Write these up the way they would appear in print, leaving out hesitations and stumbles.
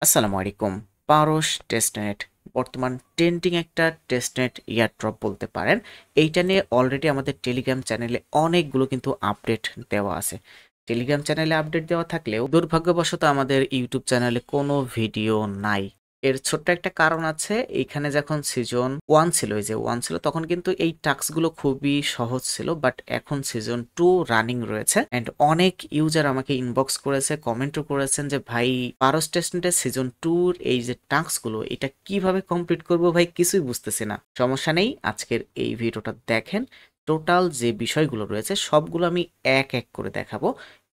আসসালামু আলাইকুম। পারস টেস্টনেট বর্তমান ট্রেন্ডিং একটা টেস্টনেট ইয়ারড্রপ বলতে পারেন। এইটা নিয়ে অলরেডি আমাদের টেলিগ্রাম চ্যানেলে অনেকগুলো কিন্তু আপডেট দেওয়া আছে। টেলিগ্রাম চ্যানেলে আপডেট দেওয়া থাকলেও দুর্ভাগ্যবশত আমাদের ইউটিউব চ্যানেলে কোনো ভিডিও নাই। এর ছোট্ট একটা কারণ আছে। এইখানে যখন সিজন 1 ছিল, এই যে 1 ছিল, তখন কিন্তু এই টাস্কগুলো খুবই সহজ ছিল। বাট এখন সিজন 2 রানিং রয়েছে অ্যান্ড অনেক ইউজার আমাকে ইনবক্স করেছে, কমেন্টও করেছেন যে ভাই পারস টেস্টনেটের সিজন 2 এই যে টাস্কগুলো এটা কিভাবে কমপ্লিট করব ভাই, কিছুই বুঝতেছি না। সমস্যা নেই, আজকের এই ভিডিওটা দেখেন। টোটাল যে বিষয়গুলো রয়েছে সবগুলো আমি এক এক করে দেখাবো।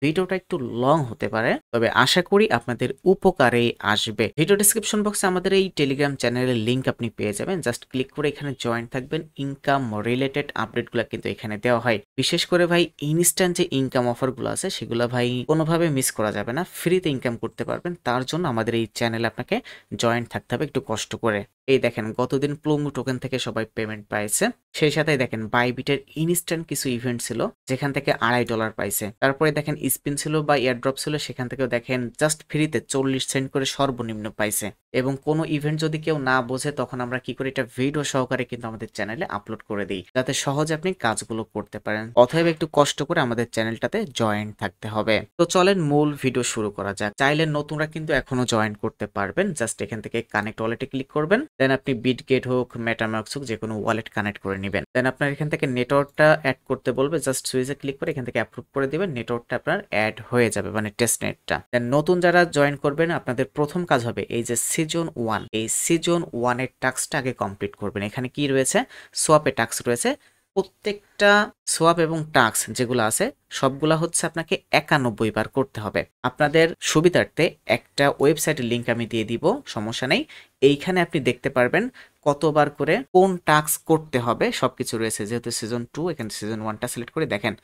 ভিডিওটা একটু লং হতে পারে, তবে আশা করি আপনাদের উপকারে আসবে। ভিডিও ডিসক্রিপশন বক্সে আমাদের এই টেলিগ্রাম চ্যানেলের লিংক আপনি পেয়ে যাবেন। জাস্ট ক্লিক করে এখানে জয়েন থাকবেন। ইনকাম রিলেটেড আপডেটগুলো কিন্তু এখানে দেওয়া হয়। বিশেষ করে ভাই ইনস্ট্যান্ট যে ইনকাম অফারগুলো আছে সেগুলো ভাই কোনোভাবে মিস করা যাবে না। ফ্রিতে ইনকাম করতে পারবেন, তার জন্য আমাদের এই চ্যানেলে আপনাকে জয়েন থাকতে হবে একটু কষ্ট করে। এই দেখেন গতদিন প্লুমো টোকেন থেকে সবাই পেমেন্ট পাইছে। সেই সাথে দেখেন বাইবিটের ইনস্ট্যান্ট কিছু ইভেন্ট ছিল যেখান থেকে $2.5 পাইছে। তারপরে দেখেন স্পিন ছিল বা এয়ারড্রপ ছিল, সেখান থেকেও দেখেন জাস্ট ফ্রিতে 40 সেন্ট করে সর্বনিম্ন পাইছে। এবং কোনো ইভেন্ট যদি কেউ না বোঝে তখন আমরা কি করি, এটা ভিডিও সহকারে কিন্তু আমাদের চ্যানেলে আপলোড করে দিই, যাতে সহজে আপনি কাজগুলো করতে পারেন। অতএব একটু কষ্ট করে আমাদের চ্যানেলটাতে জয়েন থাকতে হবে। তো চলেন মূল ভিডিও শুরু করা যাক। চাইলে নতুনরা কিন্তু এখনো জয়েন করতে পারবেন। জাস্ট এখান থেকে কানেক্ট ওয়ালেটে ক্লিক করবেন, দেন আপনি বিটগেট হোক, মেটামার্কস হোক, যে কোনো ওয়ালেট কানেক্ট করে নেবেন। দেন আপনার এখান থেকে নেটওয়ার্কটা অ্যাড করতে বলবে, জাস্ট সুইচে ক্লিক করে এখান থেকে অ্যাপ্রুভ করে দিবেন। নেটওয়ার্কটা আপনার অ্যাড হয়ে যাবে, মানে টেস্টনেটটা। দেন নতুন যারা জয়েন করবেন আপনাদের প্রথম কাজ হবে এই যে সিজন 1, এই সিজন 1 এর টাস্কটা আগে কমপ্লিট করবেন। এখানে কি রয়েছে, সোয়াপে টাস্ক রয়েছে। প্রত্যেকটা সোয়াপ এবং টাস্ক যেগুলো আছে সবগুলা হচ্ছে আপনাকে 91 বার করতে হবে। আপনাদের সুবিধার্থে একটা ওয়েবসাইটের লিংক আমি দিয়ে দিব, সমস্যা নেই। এইখানে আপনি দেখতে পারবেন কতবার করে কোন টাস্ক করতে হবে সবকিছু রয়েছে। যেহেতু সিজন 2, এখানে সিজন 1টা সিলেক্ট করে দেখেন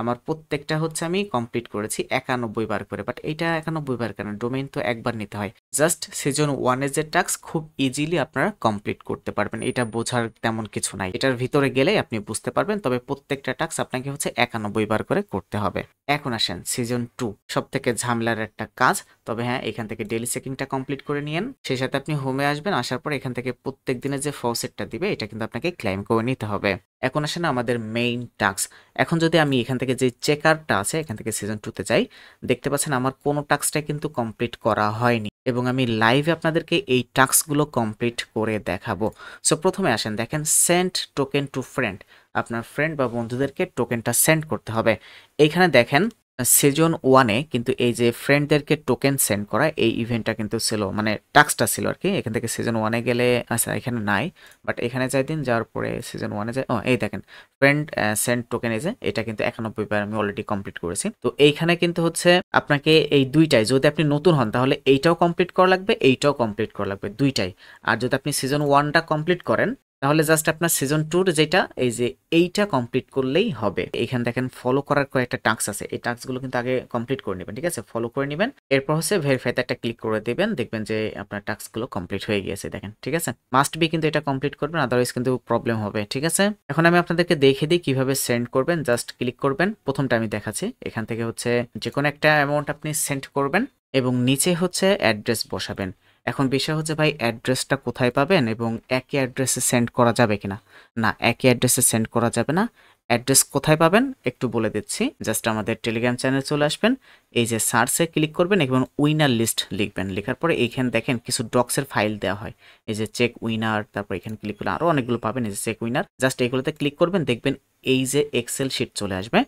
আমার প্রত্যেকটা হচ্ছে আমি কমপ্লিট করেছি 91 বার করে। বাট এইটা 91 বার কেন, ডোমেইন তো একবার নিতে হয়। জাস্ট সিজন 1 এর যে টাস্ক খুব ইজিলি আপনারা কমপ্লিট করতে পারবেন, এটা বোঝার তেমন কিছু নাই। এটার ভিতরে গেলে আপনি বুঝতে পারবেন। তবে প্রত্যেকটা টাস্ক আপনাকে হচ্ছে 91 বার করে করতে হবে। এখন আসেন সিজন 2, সব থেকে ঝামেলার একটা কাজ। তবে হ্যাঁ, এখান থেকে ডেইলি চেকিংটা কমপ্লিট করে নিয়েন। সেই সাথে আপনি হোমে আসবেন, আসার পর এখান থেকে প্রত্যেক দিনের যে ফসেটটা দিবে এটা কিন্তু আপনাকে ক্লেম করে নিতে হবে। এখন আসেন আমাদের মেইন টাস্ক। এখন যদি আমি এখান থেকে যে চেকারটা আছে এখান থেকে সিজন 2 তে যাই, দেখতে পাচ্ছেন আমার কোনো টাস্কটাই কিন্তু কমপ্লিট করা হয়নি এবং আমি লাইভে আপনাদেরকে এই টাস্কগুলো কমপ্লিট করে দেখাবো। সো প্রথমে আসেন, দেখেন সেন্ড টোকেন টু ফ্রেন্ড। আপনার ফ্রেন্ড বা বন্ধুদেরকে টোকেনটা সেন্ড করতে হবে। এইখানে দেখেন সিজন 1-এ কিন্তু এই যে ফ্রেন্ডদেরকে টোকেন সেন্ড করা এই ইভেন্টটা কিন্তু ছিল, মানে টাস্কটা ছিল আর কি। এখান থেকে সিজন 1-এ গেলে আচ্ছা এখানে নাই, বাট এখানে যাই দিন, যাওয়ার পরে সিজন 1-এ যাই। ও এই দেখেন ফ্রেন্ড সেন্ড টোকেন, এই যে এটা কিন্তু 91 বার আমি অলরেডি কমপ্লিট করেছি। তো এইখানে কিন্তু হচ্ছে আপনাকে এই দুইটাই, যদি আপনি নতুন হন তাহলে এইটাও কমপ্লিট করা লাগবে, এইটাও কমপ্লিট করা লাগবে, দুইটাই। আর যদি আপনি সিজন 1টা কমপ্লিট করেন তাহলে জাস্ট আপনার সিজন 2-র যেটা এই যে এইটা কমপ্লিট করলেই হবে। এখানে দেখেন ফলো করার কয়েকটা টাস্ক আছে, এই টাস্কগুলো কিন্তু আগে কমপ্লিট করে নেবেন, ঠিক আছে? ফলো করে নেবেন, এরপর হচ্ছে ভেরিফাইতে একটা ক্লিক করে দেবেন, দেখবেন যে আপনার টাস্কগুলো কমপ্লিট হয়ে গিয়েছে। দেখেন, ঠিক আছে? মাস্ট বি কিন্তু এটা কমপ্লিট করবেন, আদারওয়াইজ কিন্তু প্রবলেম হবে, ঠিক আছে? এখন আমি আপনাদেরকে দেখিয়ে দিই কিভাবে সেন্ড করবেন। জাস্ট ক্লিক করবেন, প্রথমটা আমি দেখাচ্ছি। এখান থেকে হচ্ছে যে কোনো একটা অ্যামাউন্ট আপনি সেন্ড করবেন এবং নিচে হচ্ছে অ্যাড্রেস বসাবেন। এখন বিষয় হচ্ছে ভাই অ্যাড্রেসটা কোথায় পাবেন এবং একই অ্যাড্রেসে সেন্ড করা যাবে কিনা। না, একই অ্যাড্রেসে সেন্ড করা যাবে না। অ্যাড্রেস কোথায় পাবেন একটু বলে দিচ্ছি। জাস্ট আমাদের টেলিগ্রাম চ্যানেলে চলে আসবেন, এই যে সার্চে ক্লিক করবেন এবং উইনার লিস্ট লিখবেন। লেখার পরে এইখানে দেখেন কিছু ডক্সের ফাইল দেওয়া হয়, এই যে চেক উইনার, তারপর এখানে ক্লিক করলে আরও অনেকগুলো পাবেন, এই যে চেক উইনার। জাস্ট এইগুলোতে ক্লিক করবেন, দেখবেন এই যে এক্সেল শিট চলে আসবে।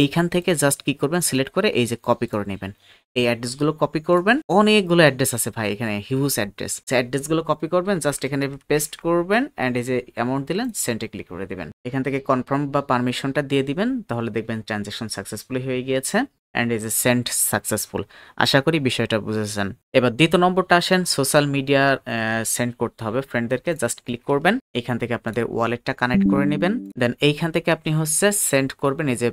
এইখান থেকে জাস্ট কি করবেন, সিলেক্ট করে এই যে কপি করে নেবেন। এই অ্যাড্রেসগুলো কপি করবেন, অনেকগুলো অ্যাড্রেস আছে ভাই এখানে, হিউজ অ্যাড্রেস। অ্যাড্রেসগুলো কপি করবেন, জাস্ট এখানে পেস্ট করবেন অ্যান্ড এই যে অ্যামাউন্ট দিলেন, সেন্টে ক্লিক করে দিবেন। এখান থেকে কনফার্ম বা পারমিশনটা দিয়ে দিবেন, তাহলে দেখবেন ট্রানজ্যাকশন সাকসেসফুলি হয়ে গিয়েছে অ্যান্ড এই যে সেন্ট সাকসেসফুল। আশা করি বিষয়টা বুঝেছেন। এবার দ্বিতীয় নম্বরটা আসেন, সোশ্যাল মিডিয়া সেন্ড করতে হবে ফ্রেন্ডদেরকে। জাস্ট ক্লিক করবেন, এখান থেকে আপনাদের ওয়ালেটটা কানেক্ট করে নেবেন। দেন এইখান থেকে আপনি হচ্ছে সেন্ড করবেন, এই যে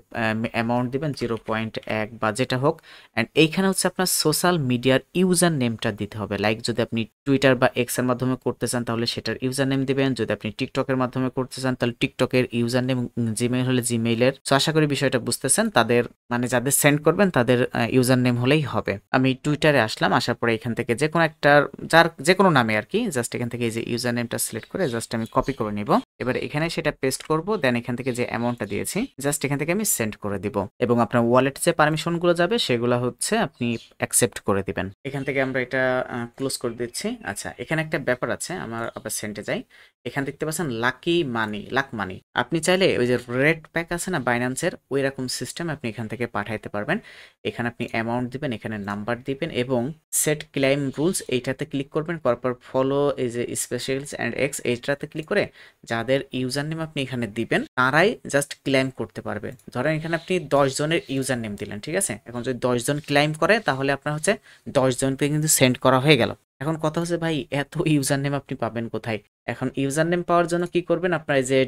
অ্যামাউন্ট দিবেন 0.1 বা যেটা হোক। অ্যান্ড এইখানে হচ্ছে আপনার সোশ্যাল মিডিয়ার ইউজার নেমটা দিতে হবে। লাইক যদি আপনি টুইটার বা এক্স এর মাধ্যমে করতে চান তাহলে সেটার ইউজার নেম দিবেন, যদি আপনি টিকটকের মাধ্যমে করতে চান তাহলে টিকটকের ইউজার নেম, জিমেইল হলে জিমেইলের। সো আশা করি বিষয়টা বুঝতেছেন। তাদের মানে যাদের সেন্ড করবেন তাদের ইউজার নেম হলেই হবে। আমি টুইটারে আসলাম, আসার পরে এখান থেকে যে কোনো একটা যে কোনো নামে আর কি, জাস্ট এখান থেকে এই যে ইউজার নেমটা সিলেক্ট করে জাস্ট আমি কপি করে নিব। এবার এখানে সেটা পেস্ট করব, দেন এখান থেকে যে অ্যামাউন্টটা দিয়েছি জাস্ট এখান থেকে আমি সেন্ড করে দিব এবং আপনার ওয়ালেট যে পারমিশনগুলো যাবে সেগুলো হচ্ছে আপনি অ্যাকসেপ্ট করে দিবেন। এখান থেকে আমরা এটা ক্লোজ করে দিচ্ছি। আচ্ছা, এখানে একটা ব্যাপার আছে, আমার আবার সেন্টে যাই। এখানে দেখতে পাচ্ছেন লাক মানি, আপনি চাইলে ওই যে রেড প্যাক আছে না বাইন্যান্সের, ওই রকম সিস্টেম আপনি এখান থেকে পাঠাইতে পারবেন। এখানে আপনি অ্যামাউন্ট দিবেন, এখানে নাম্বার দিবেন এবং সেট ক্লাইম রুলস এইটাতে ক্লিক করবেন, পরপর ফলো এই যে স্পেশালস অ্যান্ড এক্স এইটাতে ক্লিক করে যাদের ইউজার নেম আপনি এখানে দিবেন তারাই জাস্ট ক্লাইম করতে পারবে। ধরেন এখানে আপনি 10 জনের ইউজার নেম দিলেন, ঠিক আছে? এখন যদি 10 জন ক্লাইম করে তাহলে আপনার হচ্ছে 10 জনকে কিন্তু সেন্ড করা হয়ে গেল। এখন কথা হচ্ছে ভাই এত ইউজার নেম আপনি পাবেন কোথায়? এখন ইউজার নেম পাওয়ার জন্য কি করবেন, আপনার এই যে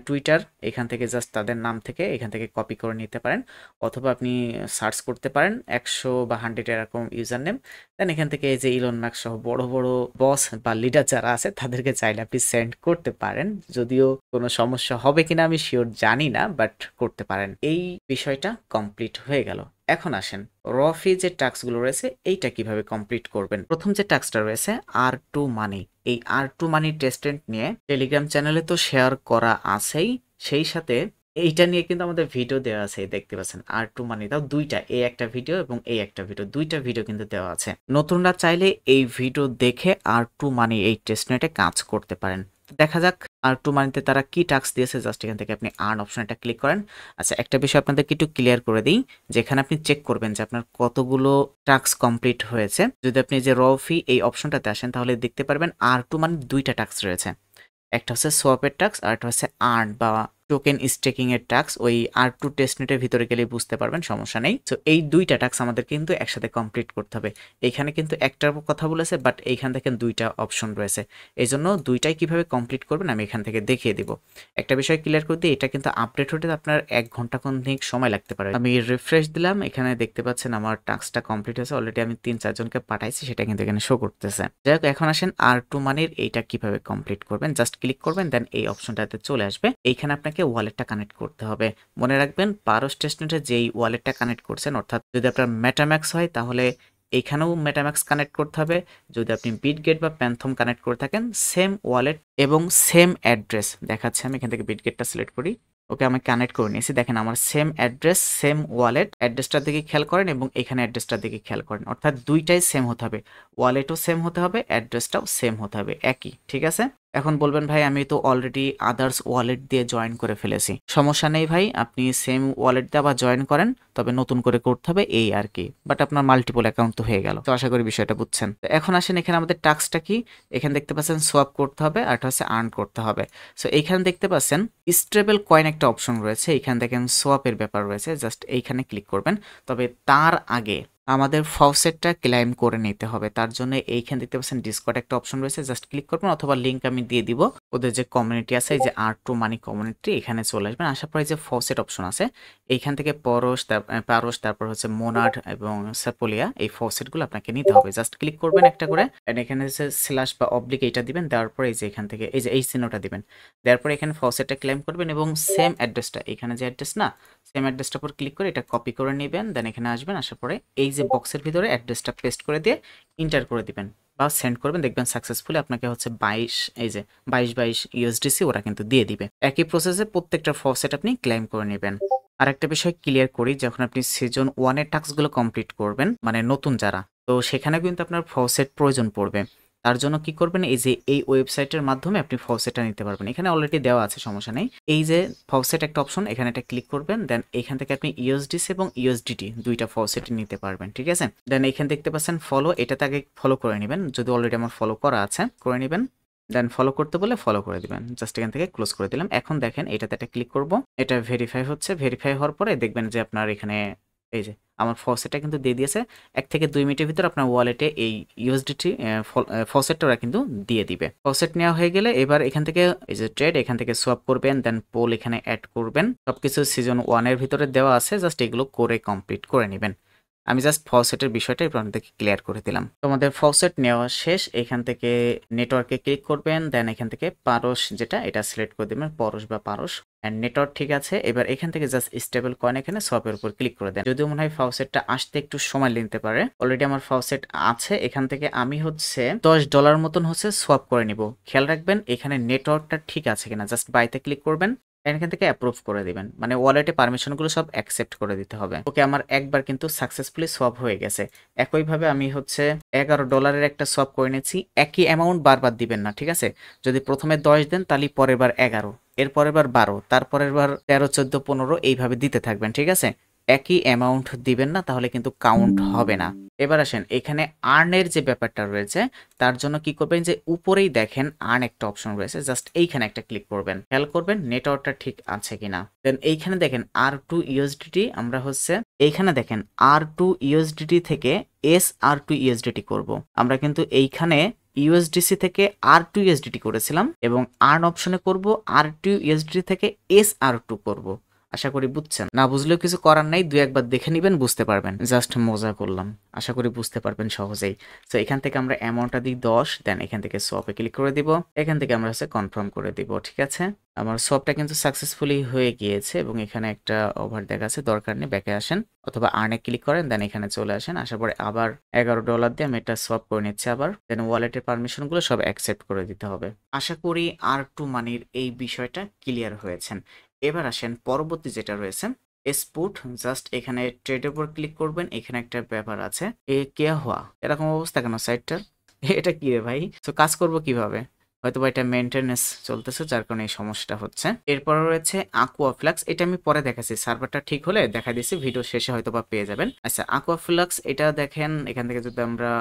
টুইটার এখান থেকে জাস্ট তাদের নাম থেকে এখান থেকে কপি করে নিতে পারেন, অথবা আপনি সার্চ করতে পারেন 100 বা 100 এরকম ইউজার নেম, দেন এখান থেকে এই যে ইলন মাস্ক সহ বড় বড় বস বা লিডার যারা আছে তাদেরকে চাইলে আপনি সেন্ড করতে পারেন। যদিও কোনো সমস্যা হবে কিনা আমি শিওর জানি না, বাট করতে পারেন। এই বিষয়টা কমপ্লিট হয়ে গেল। এখন আসেন রফি যে টাস্কগুলো রয়েছে এইটা কিভাবে কমপ্লিট করবেন। প্রথম যে টাস্কটা রয়েছে R2 মানি, এই R2 মানি টেস্টেন্ট নিয়ে টেলিগ্রাম চ্যানেলে তো শেয়ার করা আছেই, সেই সাথে এইটা নিয়ে কিন্তু আমাদের ভিডিও দেওয়া আছে, দেখতে পাচ্ছেন R2 মানি দাও দুইটা, এই একটা ভিডিও এবং এই একটা ভিডিও, দুইটা ভিডিও কিন্তু দেওয়া আছে। নতুনরা চাইলে এই ভিডিও দেখে R2 মানি এই টেস্টনেটে কাজ করতে পারেন। দেখা যাক R2 মানিতে তারা কি টাস্ক দিয়েছে, জাস্ট এখান থেকে আপনি আর্ন অপশনটা ক্লিক করেন। আচ্ছা, একটা বিষয় আপনাদেরকে একটু ক্লিয়ার করে দিই, যেখানে আপনি চেক করবেন যে আপনার কতগুলো টাস্ক কমপ্লিট হয়েছে। যদি আপনি যে রফি এই অপশনটাতে আসেন তাহলে দেখতে পারবেন R2 মানি দুইটা টাস্ক রয়েছে, একটা হচ্ছে সোয়াপের টাস্ক আর একটা হচ্ছে আর্ন বা টোকেন স্টেকিং এর টাস্ক। ওই R2 টেস্টনেটের ভিতরে গেলে বুঝতে পারবেন, সমস্যা নেই। তো এই দুইটা টাস্ক আমাদের কিন্তু একসাথে কমপ্লিট করতে হবে। এখানে কিন্তু একটার কথা বলেছে, বাট এইখান থেকে দুইটা অপশন রয়েছে, এই জন্য দুইটাই কিভাবে কমপ্লিট করবেন আমি এখান থেকে দেখিয়ে দিব। একটা বিষয় ক্লিয়ার করে দিই, এটা কিন্তু আপডেট হতে আপনার 1 ঘন্টা খানিক সময় লাগতে পারে। আমি রিফ্রেশ দিলাম, এখানে দেখতে পাচ্ছেন আমার টাস্কটা কমপ্লিট হয়েছে, অলরেডি আমি 3-4 জনকে পাঠাইছি, সেটা কিন্তু এখানে শো করতেছে। যাই হোক, এখন আসেন R2 মানির এইটা কিভাবে কমপ্লিট করবেন। জাস্ট ক্লিক করবেন, দেন এই অপশনটাতে চলে আসবে। এইখানে আপনাকে ওয়ালেটটা কানেক্ট করতে হবে। মনে রাখবেন পারস টেস্টনেটে যেই ওয়ালেটটা কানেক্ট করছেন, অর্থাৎ যদি আপনার মেটাম্যাক্স হয় তাহলে এইখানেও মেটাম্যাক্স কানেক্ট করতে হবে। যদি আপনি বিটগেট বা প্যান্থম কানেক্ট করে থাকেন, সেম ওয়ালেট এবং সেম অ্যাড্রেস দেখাচ্ছে। আমি এখান থেকে বিটগেটটা সিলেক্ট করি, ওকে আমি কানেক্ট করে নিয়েছি। দেখেন আমার সেম অ্যাড্রেস, সেম ওয়ালেট, অ্যাড্রেসটার দিকে খেয়াল করেন এবং এখানে অ্যাড্রেসটার দিকে খেয়াল করেন, অর্থাৎ দুইটাই সেম হতে হবে, ওয়ালেটও সেম হতে হবে, অ্যাড্রেসটাও সেম হতে হবে, একই। ঠিক আছে? এখন বলবেন ভাই আমি তো অলরেডি আদার্স ওয়ালেট দিয়ে জয়েন করে ফেলেছি। সমস্যা নেই ভাই, আপনি সেম ওয়ালেট দিয়ে আবার জয়েন করেন, তবে নতুন করে করতে হবে এই আর কি। বাট আপনার মাল্টিপল অ্যাকাউন্ট তো হয়ে গেল। তো আশা করি বিষয়টা বুঝছেন। তো এখন আসেন এখানে আমাদের টাস্কটা কি, এখানে দেখতে পাচ্ছেন সোয়াপ করতে হবে আর এটা হচ্ছে আর্ন করতে হবে। সো এইখানে দেখতে পাচ্ছেন স্টেবল কয়েন একটা অপশন রয়েছে, এইখানে দেখেন সোয়াপের ব্যাপার রয়েছে, জাস্ট এইখানে ক্লিক করবেন। তবে তার আগে আমাদের ফসেটটা ক্লাইম করে নিতে হবে, তার জন্য এইখানে দেখতে পাচ্ছেন ডিসকর্ড একটা অপশন রয়েছে, জাস্ট ক্লিক করবেন, অথবা লিঙ্ক আমি দিয়ে দিব। ওদের যে কমিউনিটি আছে, এই যে R2 মানি কমিউনিটি, এখানে চলে আসবেন। আসার পরে যে ফসেট অপশন আছে এইখান থেকে পারস, তারপর হচ্ছে মোনাড এবং সাপোলিয়া, এই ফসেটগুলো আপনাকে নিতে হবে। জাস্ট ক্লিক করবেন একটা করে, এন্ড এখানে যে স্ল্যাশ বা অবলিক এইটা দিবেন, দেওয়ার পরে এই যে এখান থেকে এই যে এই চিহ্নটা দিবেন, দেওয়ার পরে এখানে ফসেটটা ক্লেম করবেন এবং সেম অ্যাড্রেসটা, এখানে যে অ্যাড্রেস না, সেম অ্যাড্রেসটার উপর ক্লিক করে এটা কপি করে নেবেন, দেন এখানে আসবেন, আসার পরে এই যে বক্সের ভিতরে অ্যাড্রেসটা পেস্ট করে দিয়ে ইন্টার করে দিবেন বা সেন্ড করবেন, দেখবেন সাকসেসফুলি আপনাকে হচ্ছে 22 USDC ওরা কিন্তু দিয়ে দিবে। একই প্রসেসে প্রত্যেকটা ফসেট আপনি ক্লেম করে নেবেন। আর একটা বিষয় ক্লিয়ার করি, যখন আপনি সিজন 1 এর টাস্কগুলো কমপ্লিট করবেন, মানে নতুন যারা, তো সেখানে কিন্তু আপনার ফসেট প্রয়োজন পড়বে। তার জন্য কি করবেন, এই যে এই ওয়েবসাইটের মাধ্যমে আপনি ফসেটটা নিতে পারবেন, এখানে অলরেডি দেওয়া আছে, সমস্যা নেই। এই যে ফসেট একটা অপশন, এখানে একটা ক্লিক করবেন, দেন এখান থেকে আপনি ইউএসডিসি এবং ইউএসডিটি দুইটা ফসেট নিতে পারবেন। ঠিক আছে? দেন এখানে দেখতে পাচ্ছেন ফলো, এটাতে আগে ফলো করে নেবেন, যদি অলরেডি আমার ফলো করা আছে করে নেবেন, দেন ফলো করতে বলে ফলো করে দিবেন, জাস্ট এখান থেকে ক্লোজ করে দিলাম। এখন দেখেন এটাতে একটা ক্লিক করব, এটা ভেরিফাই হচ্ছে, ভেরিফাই হওয়ার পরে দেখবেন যে আপনার এখানে এই যে আমার ফসেটটা কিন্তু দিয়ে দিয়েছে। 1 থেকে 2 মিনিটের ভিতর আপনার ওয়ালেটে এই ইউএসডিটি ফসেটটা ওরা কিন্তু দিয়ে দিবে। ফসেট নেওয়া হয়ে গেলে এবার এখান থেকে এই যে ট্রেড, এখান থেকে সোয়াপ করবেন, দেন পোল এখানে অ্যাড করবেন। সবকিছু সিজন 1 এর ভিতরে দেওয়া আছে, জাস্ট এগুলো করে কমপ্লিট করে নেবেন। আমি জাস্ট ফসেটের বিষয়টা আপনাদেরকে ক্লিয়ার করে দিলাম। তোমাদের ফসেট নেওয়া শেষ। এখান থেকে নেটওয়ার্কে ক্লিক করবেন, দেন এখান থেকে পারস যেটা এটা সিলেক্ট করে দেবেন, পরশ বা পারস। অ্যান্ড নেটওয়ার্ক ঠিক আছে। এবার এখান থেকে জাস্ট স্টেবল কয়েন এখানে সোয়াপের উপর ক্লিক করে দেন। যদিও মনে হয় ফাউসেটটা আসতে একটু সময় নিতে পারে, অলরেডি আমার ফাউসেট আছে। এখান থেকে আমি হচ্ছে $10 মতন হচ্ছে সোয়াপ করে নিব। খেয়াল রাখবেন এখানে নেটওয়ার্কটা ঠিক আছে কিনা, জাস্ট বাইতে ক্লিক করবেন, এখান থেকে অ্যাপ্রুভ করে দিবেন, মানে ওয়ালেটে পারমিশনগুলো সব অ্যাকসেপ্ট করে দিতে হবে। ওকে, আমার একবার কিন্তু সাকসেসফুলি সোয়াপ হয়ে গেছে। একইভাবে আমি হচ্ছে $11 একটা সোয়াপ করে নিয়েছি। একই অ্যামাউন্ট বারবার দিবেন না, ঠিক আছে? যদি প্রথমে 10 দেন তাহলে পরের বার 11, এর পরের বার 12, তারপরের বার 13, 14, 15 এইভাবে দিতে থাকবেন, ঠিক আছে? একই অ্যামাউন্ট দিবেন না, তাহলে কিন্তু কাউন্ট হবে না। এবার আসেন এখানে আর্নের যে ব্যাপারটা রয়েছে, তার জন্য কি করবেন, যে উপরেই দেখেন আর্ন একটা অপশন রয়েছে, জাস্ট এইখানে একটা ক্লিক করবেন। খেয়াল করবেন নেটওয়ার্কটা ঠিক আছে কিনা। দেন এইখানে দেখেন R2USDT, আমরা হচ্ছে এইখানে দেখেন R2USDT থেকে SR2USDT করব। আমরা কিন্তু এইখানে ইউএসডিসি থেকে R2USDT করেছিলাম এবং আর্ন অপশনে করব R2USDT থেকে SR2 করব। আশা করি বুঝছেন। না বুঝলেও কিছু করার নাই, 2-1 বার দেখে নিবেন, বুঝতে পারবেন। জাস্ট মজা করলাম, আশা করি বুঝতে পারবেন সহজেই। তো এখান থেকে আমরা অ্যামাউন্টটা দিই 10, দেন এখান থেকে সোয়াপে ক্লিক করে দিব। এখান থেকে আমরা হচ্ছে কনফার্ম করে দিব, ঠিক আছে? আমার সোয়াপটা কিন্তু সাকসেসফুলি হয়ে গিয়েছে এবং এখানে একটা ওভার দেখাচ্ছে, দরকার নেই, ব্যাকে আসেন অথবা আর্নে ক্লিক করেন, দেন এখানে চলে আসেন। আসার পরে আবার $11 দিয়ে আমি এটা সোয়াপ করে নিচ্ছি আবার। দেন ওয়ালেটের পারমিশনগুলো সব অ্যাকসেপ্ট করে দিতে হবে। আশা করি R2 মানির এই বিষয়টা ক্লিয়ার হয়েছেন। এবার আসেন পরবর্তী যেটা রয়েছে স্পুট, জাস্ট এখানে ট্রেডের উপর ক্লিক করবেন। এখানে একটা ব্যাপার আছে, এ কে হওয়া এরকম অবস্থা কেন সাইটটার? এটা কি রে ভাই? তো কাজ করব কিভাবে? হয়তো বা এটা মেনটেনেন্স চলতেছে, যার কারণে এই সমস্যাটা হচ্ছে। এরপর রয়েছে আকুয়াফ্লাক্স, এটা আমি পরে দেখাচ্ছি, সার্ভারটা ঠিক হলে দেখা দিচ্ছি, ভিডিও শেষে হয়তো বা পেয়ে যাবেন। আচ্ছা, আকুয়াফ্লাক্স এটা দেখেন, এখান থেকে যদি আমরা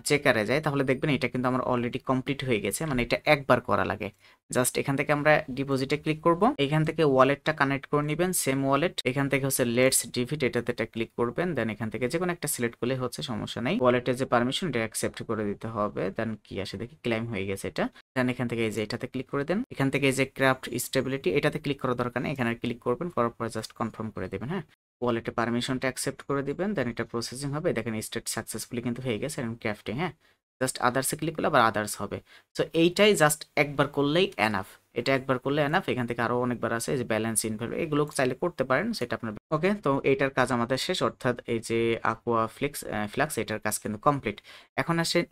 চেকারে যাই তাহলে দেখবেন এটা কিন্তু আমার অলরেডি কমপ্লিট হয়ে গেছে, মানে এটা একবার করা লাগে। জাস্ট এখান থেকে আমরা ডিপোজিটে ক্লিক করব, এখান থেকে ওয়ালেটটা কানেক্ট করে নেবেন, সেম ওয়ালেট। এখান থেকে হচ্ছে লেটস ডিভিট, এটাতে একটা ক্লিক করবেন, দেন এখান থেকে যে কোনো একটা সিলেক্ট করলে হচ্ছে, সমস্যা নাই। ওয়ালেটের যে পারমিশন এটা অ্যাকসেপ্ট করে দিতে হবে। দেন কি আসে দেখি, ক্লেম হয়ে গেছে এটা। দেন এখান থেকে এই যে এটাতে ক্লিক করে দেন। এখান থেকে এই যে ক্রাফট স্টেবিলিটি, এটাতে ক্লিক করার দরকার নেই, এখানে ক্লিক করবেন, করার পরে জাস্ট কনফার্ম করে দেবেন। হ্যাঁ, ওয়ালেটে পারমিশনটা অ্যাকসেপ্ট করে দিবেন, দেন এটা প্রসেসিং হবে। দেখেন স্টেট সাকসেসফুলি কিন্তু হয়ে গেছে এবং ক্রাফটিং। হ্যাঁ, জাস্ট আদার্সে ক্লিক করলে আবার আদার্স হবে। সো এইটাই জাস্ট একবার করলেই এনাফ, এটা একবার করলে এনাফ। এখান থেকে আরো অনেকবার আছে, যে ব্যালেন্স ইনভ্যালু, এগুলো চাইলে করতে পারেন, সেটা আপনার। ওকে, তো এইটার কাজ আমাদের শেষ, অর্থাৎ এই যে আকুয়া ফ্লাক্স এটার কাজ কিন্তু কমপ্লিট। এখন আসেন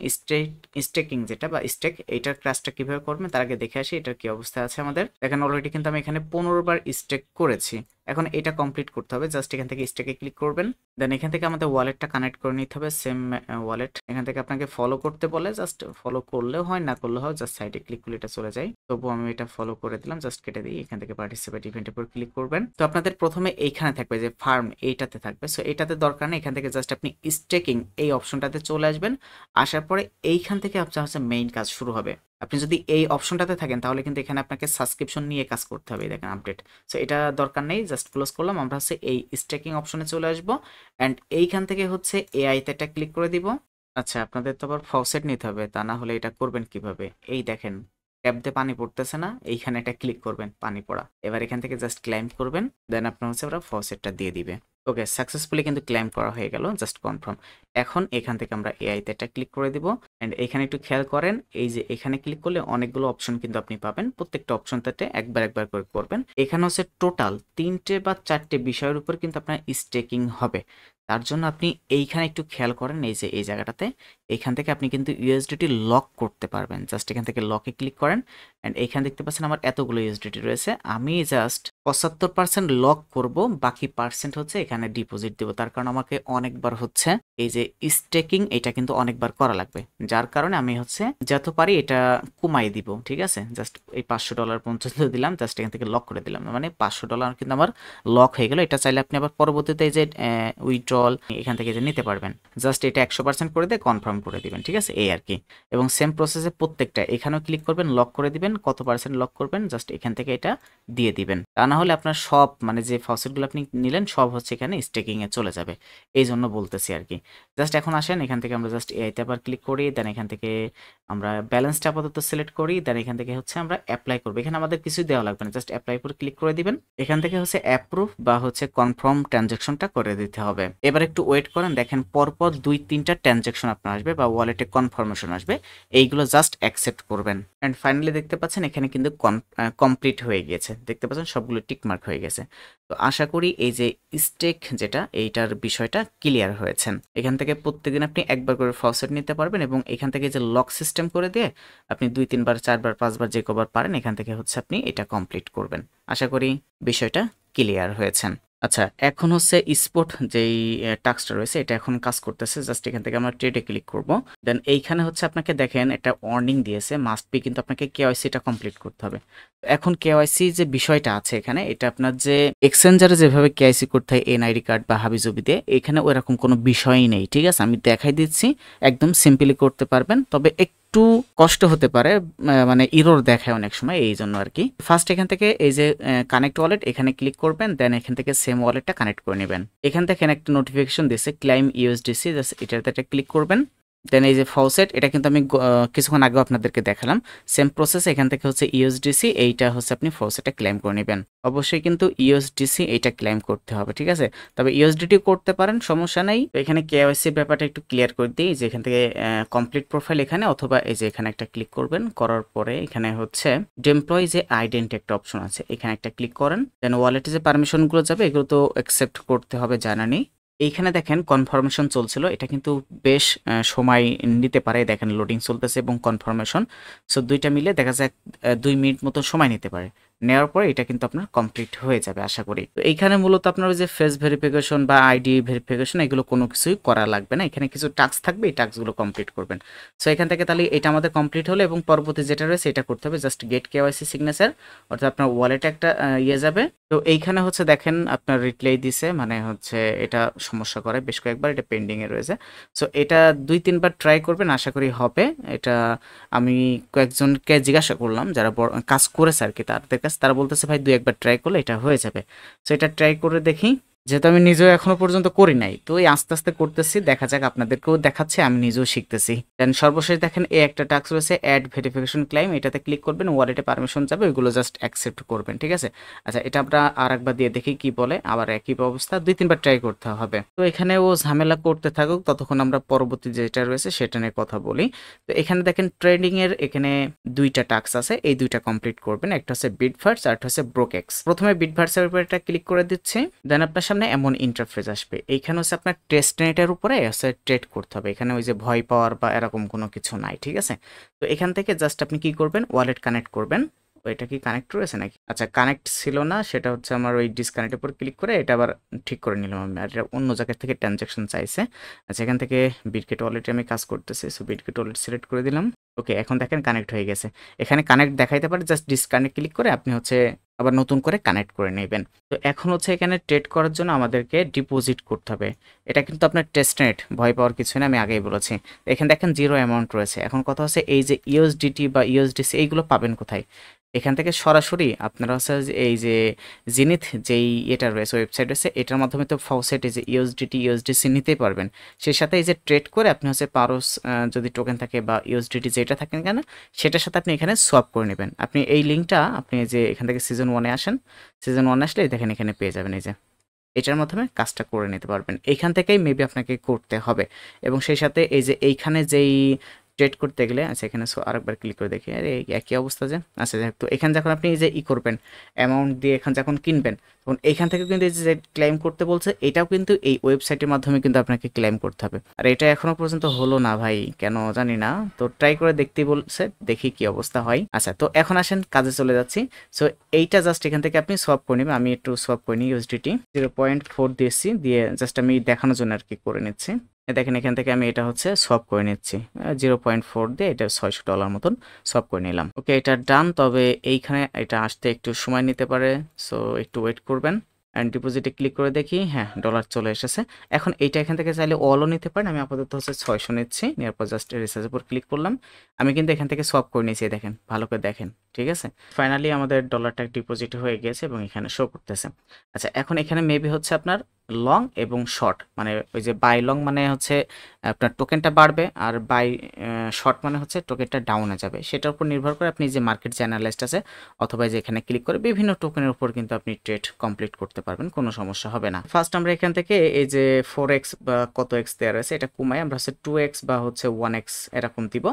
স্টেকিং যেটা বা স্টেক, এইটার কাজটা কিভাবে করবেন তার আগে দেখে আসি এটার কি অবস্থা আছে আমাদের। দেখেন অলরেডি কিন্তু আমি এখানে 15 বার স্টেক করেছি। এখন এটা কমপ্লিট করতে হবে, জাস্ট এখান থেকে স্টেকে ক্লিক করবেন, দেন এখান থেকে আমাদের ওয়ালেটটা কানেক্ট করে নিতে হবে, সেম ওয়ালেট। এখান থেকে আপনাকে ফলো করতে বলে, জাস্ট ফলো করলেও হয়, না করলেও হয়, জাস্ট সাইডে ক্লিক করলে এটা চলে যায়। তবু আমি এটা ফলো করে দিলাম, জাস্ট কেটে দিই। এখান থেকে পার্টিসিপেট ইভেন্টের উপর ক্লিক করবেন। তো আপনাদের প্রথমে এইখানে থাকবে যে ফার্ম, এইটাতে থাকবে। সো এটাতে দরকার নেই, এখান থেকে জাস্ট আপনি স্টেকিং এই অপশনটাতে চলে আসবেন। আসার পরে এইখান থেকে আপনার হচ্ছে মেইন কাজ শুরু হবে। আপনি যদি এই অপশনটাতে থাকেন তাহলে কিন্তু এখানে আপনাকে সাবস্ক্রিপশন নিয়ে কাজ করতে হবে, দেখেন আপডেট। সো এটা দরকার নেই, জাস্ট ক্লোজ করলাম। আমরা হচ্ছে এই স্টেকিং অপশনে চলে আসবো অ্যান্ড এইখান থেকে হচ্ছে এআইতে একটা ক্লিক করে দিব। আচ্ছা, আপনাদের তো আবার ফসেট নিতে হবে, তা না হলে এটা করবেন কিভাবে? এই দেখেন ট্যাপ দিয়ে পানি পড়তেছে না, এইখানে একটা ক্লিক করবেন, পানি পড়া। এবার এখান থেকে জাস্ট ক্লাইম করবেন, দেন আপনার হচ্ছে ওরা ফসেটটা দিয়ে দিবে। ওকে, সাকসেসফুলি কিন্তু ক্লাইম করা হয়ে গেল, জাস্ট কনফার্ম। এখন এখান থেকে আমরা এআইতে একটা ক্লিক করে দিব অ্যান্ড এখানে একটু খেয়াল করেন, এই যে এখানে ক্লিক করলে অনেকগুলো অপশন কিন্তু আপনি পাবেন, প্রত্যেকটা অপশনটাতে একবার একবার করে করবেন। এখানে হচ্ছে টোটাল 3টে বা 4টে বিষয়ের উপর কিন্তু আপনার স্টেকিং হবে। তার জন্য আপনি এইখানে একটু খেয়াল করেন, এই যে এই জায়গাটাতে, এখান থেকে আপনি কিন্তু ইউএসডিটি লক করতে পারবেন। জাস্ট এখান থেকে লকে ক্লিক করেন অ্যান্ড এইখানে দেখতে পাচ্ছেন আমার এতগুলো ইউএসডিটি রয়েছে। আমি জাস্ট 75% লক করব, বাকি পার্সেন্ট হচ্ছে এখানে ডিপোজিট দেবো। তার কারণ আমাকে অনেকবার হচ্ছে এই যে স্টেকিং, এটা কিন্তু অনেকবার করা লাগবে, যার কারণে আমি হচ্ছে যত পারি এটা কমাই দিব। ঠিক আছে, জাস্ট এই $500 পর্যন্ত দিলাম, জাস্ট এখান থেকে লক করে দিলাম, মানে $500 কিন্তু আমার লক হয়ে গেল। এটা চাইলে আপনি আবার পরবর্তীতে এই যে উইথড্রল এখান থেকে যে নিতে পারবেন। জাস্ট এটা 100% করে দিয়ে কনফার্ম করে দিবেন, ঠিক আছে, এই আর কি। এবং সেম প্রসেসে প্রত্যেকটা এখানেও ক্লিক করবেন, লক করে দিবেন, কত পার্সেন্ট লক করবেন জাস্ট এখান থেকে এটা দিয়ে দিবেন। তা না হলে আপনার সব, মানে যে ফসেটগুলো আপনি নিলেন সব হচ্ছে এখানে স্টেকিংয়ে চলে যাবে, এই জন্য বলতেছি আর কি। জাস্ট এখন আসেন এখান থেকে আমরা জাস্ট এআইতে আবার ক্লিক করি, দেন এখান থেকে আমরা ব্যালেন্সটা আপাতত সিলেক্ট করি, দেন এখান থেকে হচ্ছে আমরা অ্যাপ্লাই করবো। এখানে আমাদের কিছুই দেওয়া লাগবে না, জাস্ট অ্যাপ্লাই করে ক্লিক করে দিবেন। এখান থেকে হচ্ছে অ্যাপ্রুভ বা হচ্ছে কনফার্ম ট্রানজ্যাকশনটা করে দিতে হবে। এবার একটু ওয়েট করেন, দেখেন পরপর 2-3টা ট্রানজ্যাকশন আপনার আসবে বা ওয়ালেটে কনফার্মেশন আসবে, এইগুলো জাস্ট অ্যাকসেপ্ট করবেন। অ্যান্ড ফাইনালি দেখতে পাচ্ছেন এখানে কিন্তু কমপ্লিট হয়ে গিয়েছে, দেখতে পাচ্ছেন সবগুলো টিকমার্ক হয়ে গেছে। তো আশা করি এই যে স্টেক যেটা, এইটার বিষয়টা ক্লিয়ার হয়েছেন। এখান থেকে প্রত্যেকদিন আপনি একবার করে ফসেট নিতে পারবেন এবং এখান থেকে যে লক সিস্টেম করে দিয়ে আপনি 2-3 বার 4 বার 5 বার যে কবার পারেন এখান থেকে হচ্ছে আপনি এটা কমপ্লিট করবেন। আশা করি বিষয়টা ক্লিয়ার হয়েছেন। আচ্ছা, এখন হচ্ছে স্পট যেই টাস্কটা রয়েছে এটা এখন কাজ করতেছে। জাস্ট এখান থেকে আমরা ট্রেডে ক্লিক করব। দেন এইখানে হচ্ছে আপনাকে দেখেন একটা ওয়ার্নিং দিয়েছে, মাস্ট বি, কিন্তু আপনাকে কেওয়াইসিটা কমপ্লিট করতে হবে। এখন কেওয়াইসি যে বিষয়টা আছে এখানে, এটা আপনার যে এক্সচেঞ্জারে যেভাবে কেওয়াইসি করতে হয় এনআইডি কার্ড বা হাবিজাবি দিয়ে, এখানে ওইরকম কোনো বিষয়ই নেই। ঠিক আছে, আমি দেখাই দিচ্ছি, একদম সিম্পলি করতে পারবেন, তবে একটু কষ্ট হতে পারে, মানে ইরর দেখায় অনেক সময়, এই জন্য আর কি। ফার্স্ট এখান থেকে এই যে কানেক্ট ওয়ালেট এখানে ক্লিক করবেন, দেন এখান থেকে সেম ওয়ালেটটা কানেক্ট করে নেবেন। এখান থেকে একটা নোটিফিকেশন দিচ্ছে ক্লাইম ইউএসডিসি, জাস্ট এটাতে একটা ক্লিক করবেন। দেন এই যে ফসেট, এটা কিন্তু আমি কিছুক্ষণ আগে আপনাদেরকে দেখালাম, সেম প্রসেস। এখান থেকে হচ্ছে ইউএসডিসি, এইটা হচ্ছে আপনি ফসেটে ক্লেম করে নেবেন। অবশ্যই কিন্তু ইউএসডিসি এইটা ক্লেম করতে হবে, ঠিক আছে। তবে ইউএসডিটি করতে পারেন, সমস্যা নেই। তো এখানে কেওয়াইসির ব্যাপারটা একটু ক্লিয়ার করে দিই, যে এখান থেকে কমপ্লিট প্রোফাইল এখানে, অথবা এই যে এখানে একটা ক্লিক করবেন, করার পরে এখানে হচ্ছে ডিমপ্লয় যে আইডেন্টি একটা অপশন আছে, এখানে একটা ক্লিক করেন। দেন ওয়ালেটে যে পারমিশনগুলো যাবে এগুলো তো অ্যাকসেপ্ট করতে হবে, জানানি। এইখানে দেখেন কনফার্মেশন চলছিল, এটা কিন্তু বেশ সময় নিতে পারে। দেখেন লোডিং চলতেছে এবং কনফার্মেশন, সো দুইটা মিলে দেখা যায় 2 মিনিট মতো সময় নিতে পারে। নেওয়ার পরে এটা কিন্তু আপনার কমপ্লিট হয়ে যাবে আশা করি। তো এইখানে মূলত আপনার ওই যে ফেস ভেরিফিকেশন বা আইডি ভেরিফিকেশন এগুলো কোনো কিছুই করা লাগবে না, এখানে কিছু টাস্ক থাকবে, এই টাস্কগুলো কমপ্লিট করবেন। সো এখান থেকে তাহলে এটা আমাদের কমপ্লিট হলো এবং পরবর্তী যেটা রয়েছে এটা করতে হবে, জাস্ট গেট কেওয়াইসি সিগনেচার, অর্থাৎ আপনার ওয়ালেটে একটা ইয়ে যাবে। তো এইখানে হচ্ছে দেখেন আপনার রিপ্লাই দিছে, মানে হচ্ছে এটা সমস্যা করে বেশ কয়েকবার, এটা পেন্ডিংয়ে রয়েছে। সো এটা 2-3 বার ট্রাই করবেন, আশা করি হবে। এটা আমি কয়েকজনকে জিজ্ঞাসা করলাম যারা কাজ করেছে আর কি, তাদের কাছে, তারা বলতেছে ভাই 2-1 বার ট্রাই করলে এটা হয়ে যাবে। সো এটা ট্রাই করে দেখি, যেহেতু আমি নিজেও এখনো পর্যন্ত করি নাই, তো এই আস্তে আস্তে করতেছি, দেখা যাক, আপনাদেরকেও দেখাচ্ছে, আমি নিজেও শিখতেছি। দেন সর্বশেষ দেখেন এই একটা টাস্ক রয়েছে অ্যাড ভেরিফিকেশন ক্লাইম, এটাতে ক্লিক করবেন, ওয়ালেটে পারমিশন যাবে, ওইগুলো জাস্ট অ্যাকসেপ্ট করবেন, ঠিক আছে। আচ্ছা, এটা আমরা আর একবার দিয়ে দেখি কি বলে, আবার একই অবস্থা, 2-3 বার ট্রাই করতে হবে। তো এখানে ও ঝামেলা করতে থাকুক, ততক্ষণ আমরা পরবর্তী যেটা রয়েছে সেটা নিয়ে কথা বলি। তো এখানে দেখেন ট্রেডিং এর এখানে 2টা টাস্ক আছে, এই 2টা কমপ্লিট করবেন, একটা হচ্ছে বিটভার্স আর একটা হচ্ছে ব্রোকেক্স। প্রথমে বিটভার্সের উপর একটা ক্লিক করে দিচ্ছি, দেন আপনার সামনে এমন ইন্টারফেস আসবে। এইখানে হচ্ছে আপনার টেস্টনেটের উপরে হচ্ছে ট্রেড করতে হবে, এখানে ওই যে ভয় পাওয়ার বা এরকম কোনো কিছু নাই, ঠিক আছে। তো এখান থেকে জাস্ট আপনি কি করবেন, ওয়ালেট কানেক্ট করবেন। ওইটা কি কানেক্ট রয়েছে নাকি? আচ্ছা, কানেক্ট ছিল না, সেটা হচ্ছে আমার ওই ডিসকানেক্টের উপর ক্লিক করে এটা আবার ঠিক করে নিলাম আমি, আর এটা অন্য জায়গা থেকে ট্রানজ্যাকশন চাইছে। আচ্ছা, এখান থেকে বিটগেট ওয়ালেটে আমি কাজ করতেছি, সো বিটগেট ওয়ালেট সিলেক্ট করে দিলাম। ওকে, এখন দেখেন কানেক্ট হয়ে গেছে। এখানে কানেক্ট দেখাইতে পারে, জাস্ট ডিসকানেক্ট ক্লিক করে আপনি হচ্ছে আবার নতুন করে কানেক্ট করে নেবেন। তো এখন হচ্ছে এখানে ট্রেড করার জন্য আমাদেরকে ডিপোজিট করতে হবে। এটা কিন্তু আপনার টেস্টনেট, ভয় পাওয়ার কিছু না, আমি আগেই বলেছি। এখানে দেখেন 0 অ্যামাউন্ট রয়েছে। এখন কথা হচ্ছে এই যে ইউএসডিটি বা ইউএসডিসি এইগুলো পাবেন কোথায়? এখান থেকে সরাসরি আপনারা হচ্ছে এই যে জিনিথ যেই এটা রয়েছে, ওয়েবসাইট রয়েছে, এটার মাধ্যমে তো ফসেট এই যে ইউএসডিটি ইউএসডিসি নিতেই পারবেন। সেই সাথে এই যে ট্রেড করে আপনি হচ্ছে পারস যদি টোকেন থাকে বা ইউএসডিটি যেটা থাকেন কেন, সেটার সাথে আপনি এখানে সোয়াপ করে নেবেন। আপনি এই লিঙ্কটা আপনি যে এখান থেকে সিজন 1-এ আসেন, সিজন 1 আসলে দেখেন এখানে পেয়ে যাবেন, এই যে এটার মাধ্যমে কাজটা করে নিতে পারবেন। এইখান থেকেই মেবি আপনাকে করতে হবে। এবং সেই সাথে এই যে এইখানে যেই ট্রেড করতে গেলে, আচ্ছা এখানে আরেকবার ক্লিক করে দেখি, আরে একই অবস্থা যে, আচ্ছা যাক, তো এখানে যখন আপনি এই যে করবেন অ্যামাউন্ট দিয়ে এখানে যখন কিনবেন, তখন এইখান থেকে কিন্তু এই যে ক্লেম করতে বলছে, এটাও কিন্তু এই ওয়েবসাইটের মাধ্যমে কিন্তু আপনাকে ক্লেম করতে হবে। আর এটা এখনো পর্যন্ত হলো না ভাই, কেন জানি না। তো ট্রাই করে দেখতেই বলছে, দেখি কি অবস্থা হয়। আচ্ছা, তো এখন আসেন কাজে চলে যাচ্ছি। সো এইটা জাস্ট এখান থেকে আপনি সোয়াপ করে নেবেন। আমি একটু সোয়াপ করে নিই, ইউএসডিটি 0.4 দিয়েছি, দিয়ে জাস্ট আমি দেখানোর জন্য আর কি করে নিচ্ছি। দেখেন এখান থেকে আমি এটা হচ্ছে সোয়াপ করে নিচ্ছি, 0.4 দিয়ে এটা $600 মতন সোয়াপ করে নিলাম। ওকে, এটা ডান। তবে এইখানে এটা আসতে একটু সময় নিতে পারে, সো একটু ওয়েট করবেন। অ্যান্ড ডিপোজিটে ক্লিক করে দেখি, হ্যাঁ ডলার চলে এসেছে। এখন এইটা এখান থেকে চাইলে অলও নিতে পারেন, আমি আপাতত হচ্ছে 600 নিচ্ছি। নেওয়ার পর জাস্ট রিচার্জের উপর ক্লিক করলাম। আমি কিন্তু এখান থেকে সোয়াপ করে নিয়েছি, দেখেন ভালো করে দেখেন, ঠিক আছে। ফাইনালি আমাদের ডলারটা ডিপোজিট হয়ে গেছে এবং এখানে শো করতেছে। আচ্ছা, এখন এখানে মেবি হচ্ছে আপনার লং এবং শর্ট, মানে ওই যে বাই লং মানে হচ্ছে আপনার টোকেনটা বাড়বে, আর বাই শর্ট মানে হচ্ছে টোকেনটা ডাউনে যাবে। সেটার উপর নির্ভর করে আপনি যে মার্কেট যে অ্যানালাইস্ট আছে অথবা যে এখানে ক্লিক করে বিভিন্ন টোকেনের উপর কিন্তু আপনি ট্রেড কমপ্লিট করতে পারবেন, কোনো সমস্যা হবে না। ফার্স্ট আমরা এখান থেকে এই যে 4x বা কত এক্স দেওয়া রয়েছে এটা কমাই আমরা হচ্ছে 2x বা হচ্ছে 1x এরকম দিব।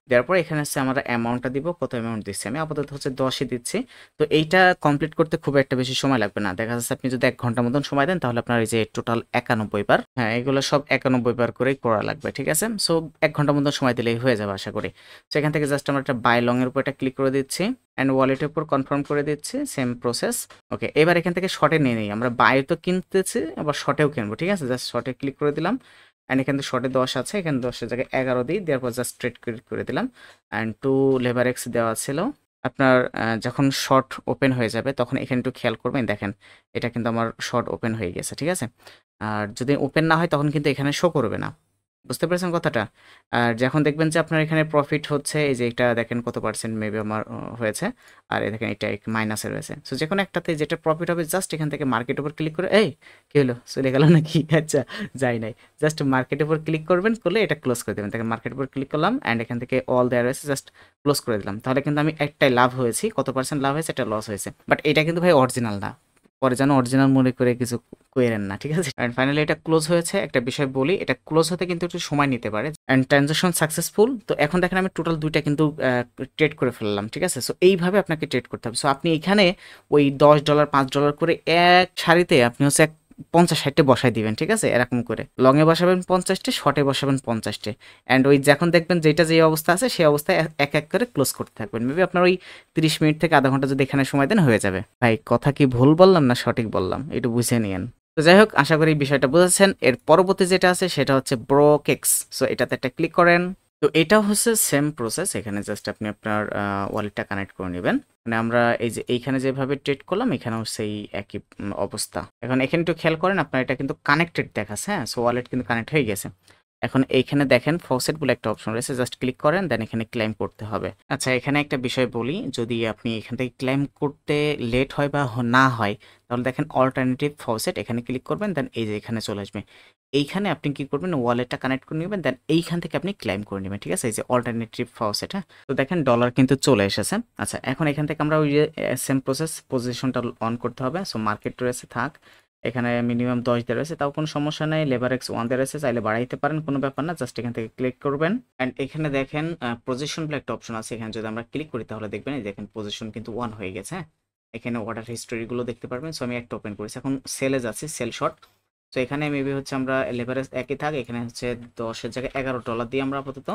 দেওয়ার পর এখানে হচ্ছে আমরা অ্যামাউন্টটা দিব, কত অ্যামাউন্ট দিচ্ছি আমি আপাতত হচ্ছে 10ই দিচ্ছি। তো এইটা কমপ্লিট করতে খুব একটা বেশি সময় লাগবে না, দেখা যাচ্ছে আপনি যদি 1 ঘন্টার মতন সময় দেন তাহলে আপনার এই যে টোটাল 91 বার, হ্যাঁ এগুলো সব 91 বার করেই করা লাগবে, ঠিক আছে। সো 1 ঘন্টার মতন সময় দিলেই হয়ে যাবে আশা করি। তো এখান থেকে জাস্ট আমরা একটা বাই লং এর উপর একটা ক্লিক করে দিচ্ছি অ্যান্ড ওয়ালেটের উপর কনফার্ম করে দিচ্ছি, সেম প্রসেস। ওকে, এবার এখান থেকে শর্টে নিয়ে নিই, আমরা বাই তো কিনতেছি আবার শর্টেও কিনবো, ঠিক আছে। জাস্ট শর্টে ক্লিক করে দিলাম অ্যান্ড এখানে শর্টে 10 আছে, এখানে 10-এর জায়গায় 11 দিই, দেওয়ার পর জাস্ট ট্রেড ক্লিক করে দিলাম অ্যান্ড টু লেবার এক্স দেওয়া ছিল। আপনার যখন শর্ট ওপেন হয়ে যাবে তখন এখানে একটু খেয়াল করবেন, দেখেন এটা কিন্তু আমার শর্ট ওপেন হয়ে গেছে, ঠিক আছে। আর যদি ওপেন না হয় তখন কিন্তু এখানে শো করবে না, বুঝতে পেরেছেন কথাটা। আর যখন দেখবেন যে আপনার এখানে প্রফিট হচ্ছে, এই যে এটা দেখেন কত পার্সেন্ট মেবি আমার হয়েছে, আর এই দেখেন এটা মাইনাসে রয়েছে। সো যে কোনো একটাতে যেটা প্রফিট হবে জাস্ট এখান থেকে মার্কেট উপর ক্লিক করে, এই কী হলো চলে গেল নাকি, আচ্ছা যাই নাই, জাস্ট মার্কেটের উপর ক্লিক করবেন, করলে এটা ক্লোজ করে দেবেন। দেখেন মার্কেটের উপর ক্লিক করলাম অ্যান্ড এখান থেকে অল দেওয়া রয়েছে, জাস্ট ক্লোজ করে দিলাম। তাহলে কিন্তু আমি একটাই লাভ হয়েছি, কত পার্সেন্ট লাভ হয়েছে, এটা লস হয়েছে, বাট এটা কিন্তু ভাই অরিজিনাল না, পরে যেন অরিজিনাল মনে করে কিছু কইরেন না, ঠিক আছে। অ্যান্ড ফাইনালি এটা ক্লোজ হয়েছে। একটা বিষয় বলি, এটা ক্লোজ হতে কিন্তু একটু সময় নিতে পারে অ্যান্ড ট্রানজাকশন সাকসেসফুল। তো এখন দেখেন আমি টোটাল 2টা কিন্তু ট্রেড করে ফেললাম, ঠিক আছে। সো এইভাবে আপনাকে ট্রেড করতে হবে। সো আপনি এখানে ওই $10 $5 করে এক সারিতে আপনি হচ্ছে 50-60টে বসাই দিবেন, ঠিক আছে, এরকম করে লংয়ে বসাবেন 50টে, শর্টে বসাবেন 50টে অ্যান্ড ওই যখন দেখবেন যেটা যে অবস্থা আছে সেই অবস্থায় এক এক করে ক্লোজ করতে থাকবেন। মেবি আপনার ওই 30 মিনিট থেকে আধা ঘন্টা যদি এখানে সময় দেন হয়ে যাবে। ভাই কথা কি ভুল বললাম না সঠিক বললাম, একটু বুঝে নিয়েন। তো যাই হোক, আশা করি বিষয়টা বুঝেছেন। এর পরবর্তী যেটা আছে সেটা হচ্ছে ব্রোকেক্স। সো এটাতে একটা ক্লিক করেন। তো এটা হচ্ছে সেম প্রসেস, এখানে জাস্ট আপনি আপনার ওয়ালেটটা কানেক্ট করে নেবেন। মানে আমরা এই যে এইখানে যেভাবে ট্রেড করলাম এখানেও সেই একই অবস্থা। এখন এখানে একটু খেয়াল করেন, আপনার এটা কিন্তু কানেক্টেড দেখাচ্ছে, হ্যাঁ। সো ওয়ালেট কিন্তু কানেক্ট হয়ে গেছে। এখন এইখানে দেখেন ফসেট বলে একটা অপশন রয়েছে, জাস্ট ক্লিক করেন, দেন এখানে ক্লেম করতে হবে। আচ্ছা, এখানে একটা বিষয় বলি, যদি আপনি এখান থেকে ক্লেম করতে লেট হয় বা না হয় তাহলে দেখেন অল্টারনেটিভ ফসেট, এখানে ক্লিক করবেন, দেন এই যে এখানে চলে আসবে। এইখানে আপনি কি করবেন, ওয়ালেটটা কানেক্ট করে নেবেন, দেন এইখান থেকে আপনি ক্লেম করে নেবেন, ঠিক আছে। এই যে অল্টারনেটিভ ফসেট, হ্যাঁ। তো দেখেন ডলার কিন্তু চলে এসেছে। আচ্ছা, এখন এখান থেকে আমরা ওই যে সেম প্রসেস, পজিশনটা অন করতে হবে। সো মার্কেট রয়েছে থাক, এখানে মিনিমাম 10 দেওয়া রয়েছে, তাও কোনো সমস্যা নেই। লেবার এক্স 1 দেওয়া রয়েছে, চাইলে বাড়াইতে পারেন, কোনো ব্যাপার না। জাস্ট এখান থেকে ক্লিক করবেন অ্যান্ড এখানে দেখেন পজিশন বলে একটা অপশন আছে, এখানে যদি আমরা ক্লিক করি তাহলে দেখবেন এই দেখেন পজিশন কিন্তু 1 হয়ে গেছে, হ্যাঁ। এখানে অর্ডার হিস্টোরিগুলো দেখতে পারবেন। সো আমি একটা ওপেন করেছি, এখন সেলে যাচ্ছে, সেল শর্ট। তো এখানে মেবি হচ্ছে আমরা লেভারেজ একই থাক, এখানে হচ্ছে 10-এর জায়গায় $11 দিয়ে আমরা আপাতত,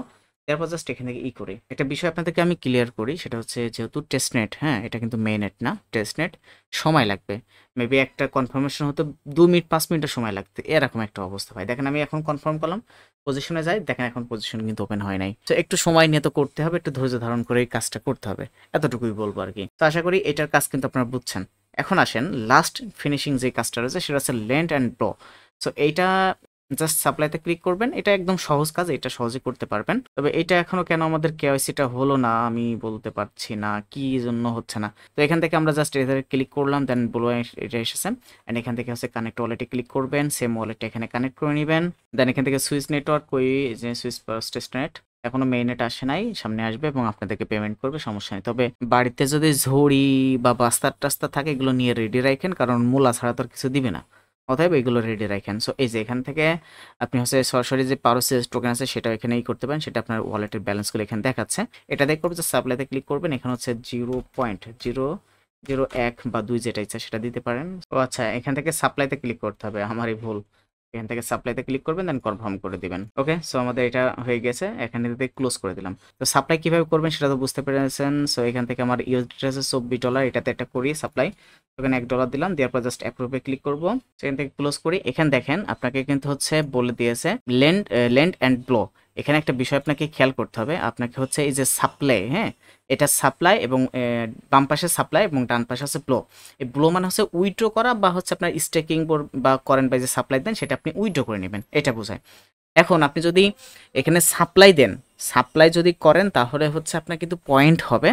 তারপর জাস্ট এখান থেকে করি। একটা বিষয় আপনাদেরকে আমি ক্লিয়ার করি, সেটা হচ্ছে যেহেতু টেস্টনেট, হ্যাঁ এটা কিন্তু মেইনেট না, টেস্টনেট, সময় লাগবে। মেবি একটা কনফার্মেশন হতে 2 মিনিট 5 মিনিটের সময় লাগতে, এরকম একটা অবস্থা ভাই। দেখেন আমি এখন কনফার্ম করলাম, পজিশনে যাই, দেখেন এখন পজিশন কিন্তু ওপেন হয় নাই। তো একটু সময় নিয়ে তো করতে হবে, একটু ধৈর্য ধারণ করে এই কাজটা করতে হবে, এতটুকুই বলবো আর কি। তো আশা করি এটার কাজ কিন্তু আপনারা বুঝছেন। এখন আসেন লাস্ট ফিনিশিং যে কাজটা রয়েছে সেটা হচ্ছে লেন্ড অ্যান্ড ব্লো। সো এইটা জাস্ট সাপ্লাইতে ক্লিক করবেন, এটা একদম সহজ কাজ, এটা সহজে করতে পারবেন। তবে এটা এখনো কেন আমাদের কেওয়াইসিটা হলো না আমি বলতে পারছি না, কি জন্য হচ্ছে না। তো এখান থেকে আমরা জাস্ট এখানে ক্লিক করলাম, দেন ব্লো এটা এসেছে অ্যান্ড এখান থেকে হচ্ছে কানেক্ট ওয়ালেটে ক্লিক করবেন, সেম ওয়ালেটটা এখানে কানেক্ট করে নেবেন। দেন এখান থেকে সুইচ নেটওয়ার্ক, ওই যে সুইচ টেস্টনেট এখনো মেইনেট আসে নাই, সামনে আসবে এবং আপনাদেরকে পেমেন্ট করবে, সমস্যা নেই। তবে বাড়িতে যদি ঝড়ি বা বাস্তার টাস্তা থাকে এগুলো নিয়ে রেডি রাখেন, কারণ মূলা ছাড়া তো আর কিছু দিবে না, অতএব এগুলো রেডি রাখেন। সো এই যে এখান থেকে আপনি হচ্ছে সরাসরি যে পারোসেস টোকেন আছে সেটা এখানেই করতে পারেন, সেটা আপনার ওয়ালেটের ব্যালেন্সগুলো এখানে দেখাচ্ছে। এটা দেখে করবে যে সাপ্লাইতে ক্লিক করবেন, এখানে হচ্ছে 0.001 বা 2 যেটা ইচ্ছা সেটা দিতে পারেন। ও আচ্ছা, এখান থেকে সাপ্লাইতে ক্লিক করতে হবে, আমারই ভুল। এখান থেকে সাপ্লাইতে ক্লিক করবেন, দেন কনফার্ম করে দিবেন। ওকে, সো আমাদের এটা হয়ে গেছে, এখানে ক্লোজ করে দিলাম। তো সাপ্লাই কিভাবে করবেন সেটা তো বুঝতে পেরেছেন। সো এখান থেকে আমার ইউএসডি আছে $24, এটাতে একটা করি সাপ্লাই, ওখানে $1 দিলাম, দেওয়ার পর জাস্ট অ্যাপ্রুভে ক্লিক করবো, সেখান থেকে ক্লোজ করি। এখানে দেখেন আপনাকে কিন্তু হচ্ছে বলে দিয়েছে লেন্ড অ্যান্ড ব্লো। এখানে একটা বিষয় আপনাকে খেয়াল করতে হবে, আপনাকে হচ্ছে এই যে সাপ্লাই, হ্যাঁ এটা সাপ্লাই এবং বাম পাশে সাপ্লাই এবং ডান পাশে হচ্ছে ব্লো। এই ব্লো মানে হচ্ছে উইথড্র করা বা হচ্ছে আপনার স্টেকিং বা করেন বা যে সাপ্লাই দেন সেটা আপনি উইথড্র করে নেবেন, এটা বোঝায়। এখন আপনি যদি এখানে সাপ্লাই দেন, সাপ্লাই যদি করেন তাহলে হচ্ছে আপনার কিন্তু পয়েন্ট হবে,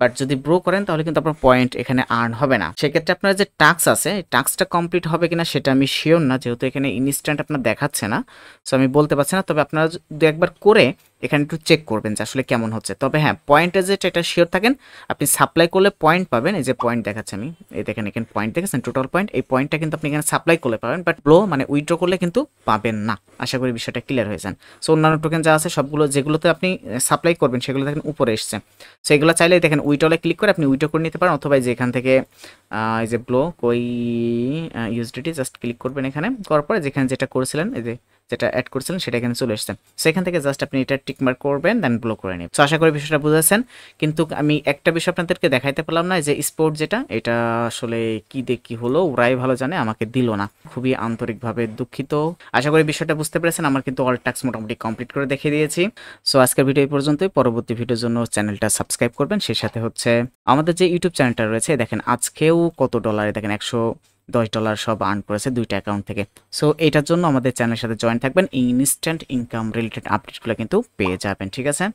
বাট যদি ব্রো করেন তাহলে কিন্তু আপনার পয়েন্ট এখানে আর্ন হবে না। সেক্ষেত্রে আপনার যে টাস্ক আছে এই টাস্কটা কমপ্লিট হবে কিনা সেটা আমি শিওর না, যেহেতু এখানে ইনস্ট্যান্ট আপনার দেখাচ্ছে না, সো আমি বলতে পারছি না। তবে আপনারা দু একবার করে এখানে একটু চেক করবেন যে আসলে কেমন হচ্ছে। তবে হ্যাঁ, পয়েন্টে যেটা এটা শিওর থাকেন, আপনি সাপ্লাই করলে পয়েন্ট পাবেন। এই যে পয়েন্ট দেখাচ্ছে আমি, এই দেখেন এখানে পয়েন্ট দেখেছেন, টোটাল পয়েন্ট, এই পয়েন্টটা কিন্তু আপনি এখানে সাপ্লাই করলে পাবেন, বাট ব্লো মানে উইথড্র করলে কিন্তু পাবেন না। আশা করি বিষয়টা ক্লিয়ার হয়েছেন। সো অন্যান্য টোকেন যা আছে সবগুলো যেগুলোতে আপনি সাপ্লাই করবেন সেগুলো দেখেন উপরে এসছে, সো এগুলো চাইলে দেখেন উইথড্রলে ক্লিক করে আপনি উইথড্র করে নিতে পারেন, অথবা এই যে এখান থেকে এই যে ব্লো কই ইউএসডিটি জাস্ট ক্লিক করবেন, এখানে করার পরে যেখানে যেটা করেছিলেন, এই যে যেটা অ্যাড করেছিলেন সেটা এখানে চলে এসেছে, সেখান থেকে জাস্ট আপনি এটা টিকমার্ক করবেন, দেন ব্লো করে নেবেন। সো আশা করি বিষয়টা বুঝেছেন। কিন্তু আমি একটা বিষয় আপনাদেরকে দেখাইতে পারলাম না, যে স্পোর্ট যেটা, এটা আসলে কি দিয়ে কি হলো ওরাই ভালো জানে, আমাকে দিল না, খুবই আন্তরিকভাবে দুঃখিত। আশা করি বিষয়টা বুঝতে পেরেছেন। আমার কিন্তু অল টাস্ক মোটামুটি কমপ্লিট করে দেখিয়ে দিয়েছি। সো আজকের ভিডিও এই পর্যন্তই। পরবর্তী ভিডিওর জন্য চ্যানেলটা সাবস্ক্রাইব করবেন, সেই সাথে হচ্ছে আমাদের যে ইউটিউব চ্যানেলটা রয়েছে, দেখেন আজকেও কত ডলারে দেখেন $110 সব আর্ন করেছে 2টা অ্যাকাউন্ট থেকে। সো এটার জন্য আমাদের চ্যানেলের সাথে জয়েন থাকবেন, ইনস্ট্যান্ট ইনকাম রিলেটেড আপডেটগুলো কিন্তু পেয়ে যাবেন, ঠিক আছে।